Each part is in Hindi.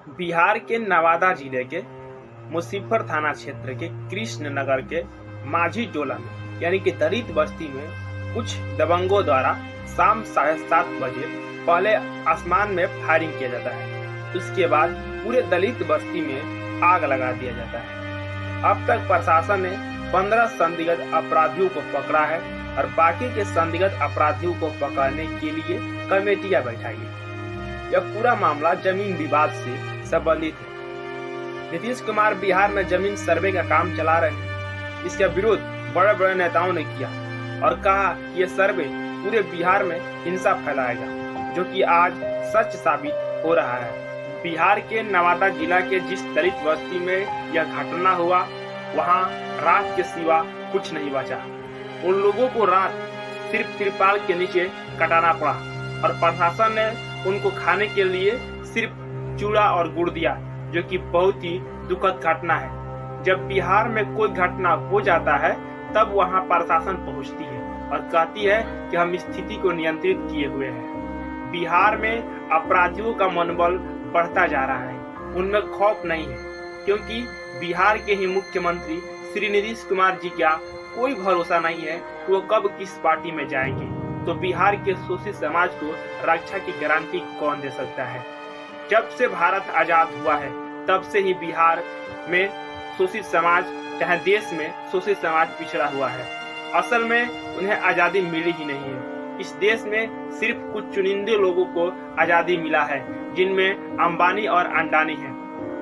बिहार के नवादा जिले के मुजफ्फर थाना क्षेत्र के कृष्ण नगर के माझी टोला में यानी कि दलित बस्ती में कुछ दबंगों द्वारा शाम 7:30 बजे पहले आसमान में फायरिंग किया जाता है। उसके बाद पूरे दलित बस्ती में आग लगा दिया जाता है। अब तक प्रशासन ने 15 संदिग्ध अपराधियों को पकड़ा है और बाकी के संदिग्ध अपराधियों को पकड़ने के लिए कमेटियां बैठाई है। यह पूरा मामला जमीन विवाद से संबंधित है। नीतीश कुमार बिहार में जमीन सर्वे का काम चला रहे हैं। इसका विरोध बड़े बड़े नेताओं ने किया और कहा कि यह सर्वे पूरे बिहार में हिंसा फैलाएगा, जो कि आज सच साबित हो रहा है। बिहार के नवादा जिला के जिस दलित बस्ती में यह घटना हुआ, वहां रात के सिवा कुछ नहीं बचा। उन लोगों को रात सिर्फ तिरपाल के नीचे कटाना पड़ा और प्रशासन ने उनको खाने के लिए सिर्फ चूड़ा और गुड़ दिया, जो कि बहुत ही दुखद घटना है। जब बिहार में कोई घटना हो जाता है तब वहां प्रशासन पहुंचती है और कहती है कि हम स्थिति को नियंत्रित किए हुए हैं। बिहार में अपराधियों का मनोबल बढ़ता जा रहा है, उनमें खौफ नहीं है, क्योंकि बिहार के ही मुख्यमंत्री श्री नीतीश कुमार जी का कोई भरोसा नहीं है कि वो कब किस पार्टी में जाएंगे। तो बिहार के शोषित समाज को रक्षा की गारंटी कौन दे सकता है? जब से भारत आजाद हुआ है तब से ही बिहार में शोषित समाज, चाहे देश में शोषित समाज पिछड़ा हुआ है। असल में उन्हें आजादी मिली ही नहीं है। इस देश में सिर्फ कुछ चुनिंदे लोगों को आजादी मिला है, जिनमें अंबानी और अंडानी है।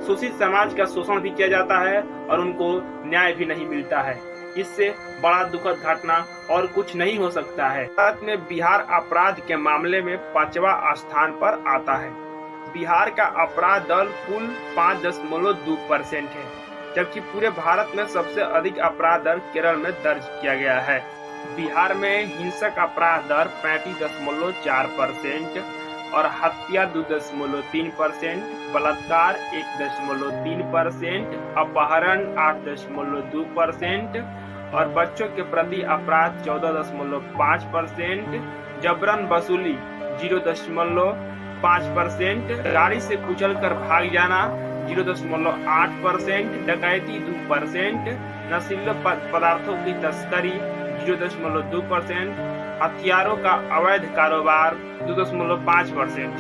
शोषित समाज का शोषण भी किया जाता है और उनको न्याय भी नहीं मिलता है। इससे बड़ा दुखद घटना और कुछ नहीं हो सकता है। भारत में बिहार अपराध के मामले में 5वां स्थान पर आता है। बिहार का अपराध दर कुल 5.2% है, जबकि पूरे भारत में सबसे अधिक अपराध दर केरल में दर्ज किया गया है। बिहार में हिंसक अपराध दर 35.4% और हत्या 2.3%, बलात्कार 1.3%, अपहरण 8.2% और बच्चों के प्रति अपराध 14.5%, जबरन वसूली 0.5%, गाड़ी से कुचलकर भाग जाना 0.8%, डकैती 2%, नशीले पदार्थों की तस्करी 0.2%, हथियारों का अवैध कारोबार 2.5%,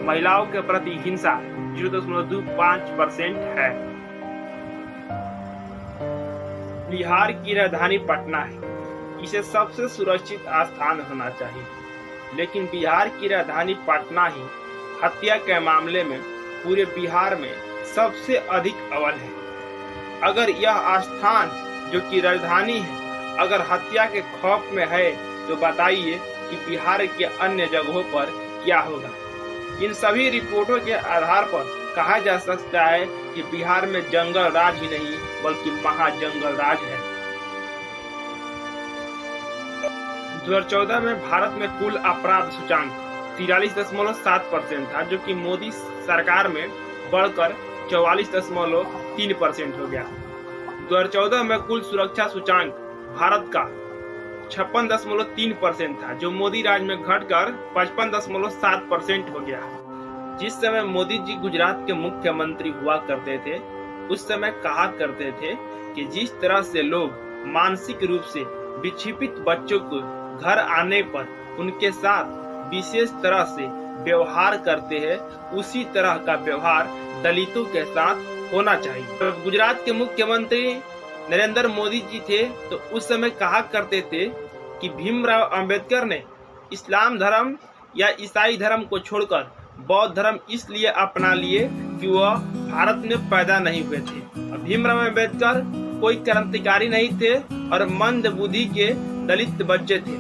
महिलाओं के प्रति हिंसा 0.25% है। बिहार की राजधानी पटना है, इसे सबसे सुरक्षित स्थान होना चाहिए, लेकिन बिहार की राजधानी पटना ही हत्या के मामले में पूरे बिहार में सबसे अधिक अव्वल है। अगर यह स्थान जो कि राजधानी है अगर हत्या के खौफ में है, तो बताइए कि बिहार के अन्य जगहों पर क्या होगा। इन सभी रिपोर्टों के आधार पर कहा जा सकता है कि बिहार में जंगल राज ही नहीं बल्कि महाजंगल राज है। 2014 में भारत में कुल अपराध सूचांक 43.7% था, जो कि मोदी सरकार में बढ़कर 44.3% हो गया। 2014 में कुल सुरक्षा सूचांक भारत का 56.3% था, जो मोदी राज में घटकर 55.7% हो गया। जिस समय मोदी जी गुजरात के मुख्यमंत्री हुआ करते थे, उस समय कहा करते थे कि जिस तरह से लोग मानसिक रूप से विक्षिपित बच्चों को घर आने पर उनके साथ विशेष तरह से व्यवहार करते हैं, उसी तरह का व्यवहार दलितों के साथ होना चाहिए। तो गुजरात के मुख्यमंत्री नरेंद्र मोदी जी थे, तो उस समय कहा करते थे कि भीमराव अंबेडकर ने इस्लाम धर्म या ईसाई धर्म को छोड़कर बौद्ध धर्म इसलिए अपना लिए कि वह भारत में पैदा नहीं हुए थे। भीमराव अंबेडकर कोई क्रांतिकारी नहीं थे और मंद बुद्धि के दलित बच्चे थे।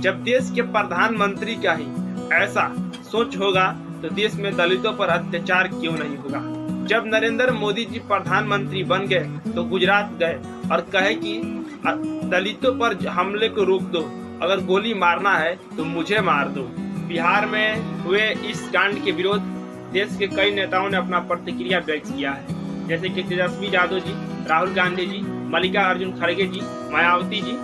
जब देश के प्रधानमंत्री का ही ऐसा सोच होगा तो देश में दलितों पर अत्याचार क्यों नहीं होगा। जब नरेंद्र मोदी जी प्रधानमंत्री बन गए तो गुजरात गए और कहे कि दलितों पर हमले को रोक दो, अगर गोली मारना है तो मुझे मार दो। बिहार में हुए इस कांड के विरोध देश के कई नेताओं ने अपना प्रतिक्रिया व्यक्त किया है, जैसे कि तेजस्वी यादव जी, राहुल गांधी जी, मल्लिकार्जुन खड़गे जी, मायावती जी।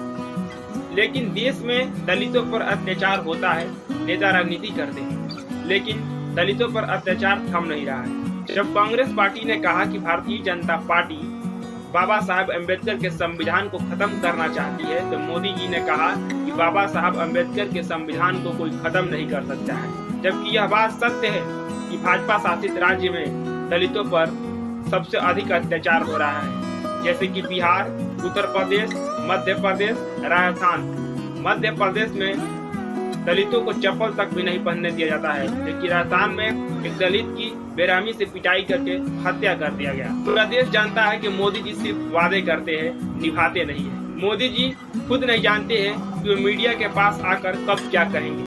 लेकिन देश में दलितों पर अत्याचार होता है, नेता राजनीति करते हैं, लेकिन दलितों पर अत्याचार थम नहीं रहा है। जब कांग्रेस पार्टी ने कहा कि भारतीय जनता पार्टी बाबा साहब अम्बेडकर के संविधान को खत्म करना चाहती है, तो मोदी जी ने कहा कि बाबा साहब अम्बेडकर के संविधान को कोई खत्म नहीं कर सकता है। जबकि यह बात सत्य है कि भाजपा शासित राज्य में दलितों पर सबसे अधिक अत्याचार हो रहा है, जैसे कि बिहार, उत्तर प्रदेश, मध्य प्रदेश, राजस्थान। मध्य प्रदेश में दलितों को चप्पल तक भी नहीं पहनने दिया जाता है, जबकि राजस्थान में एक दलित की बेरहमी से पिटाई करके हत्या कर दिया गया। पूरा देश जानता है कि मोदी जी सिर्फ वादे करते हैं, निभाते नहीं है। मोदी जी खुद नहीं जानते हैं कि वो मीडिया के पास आकर कब क्या कहेंगे।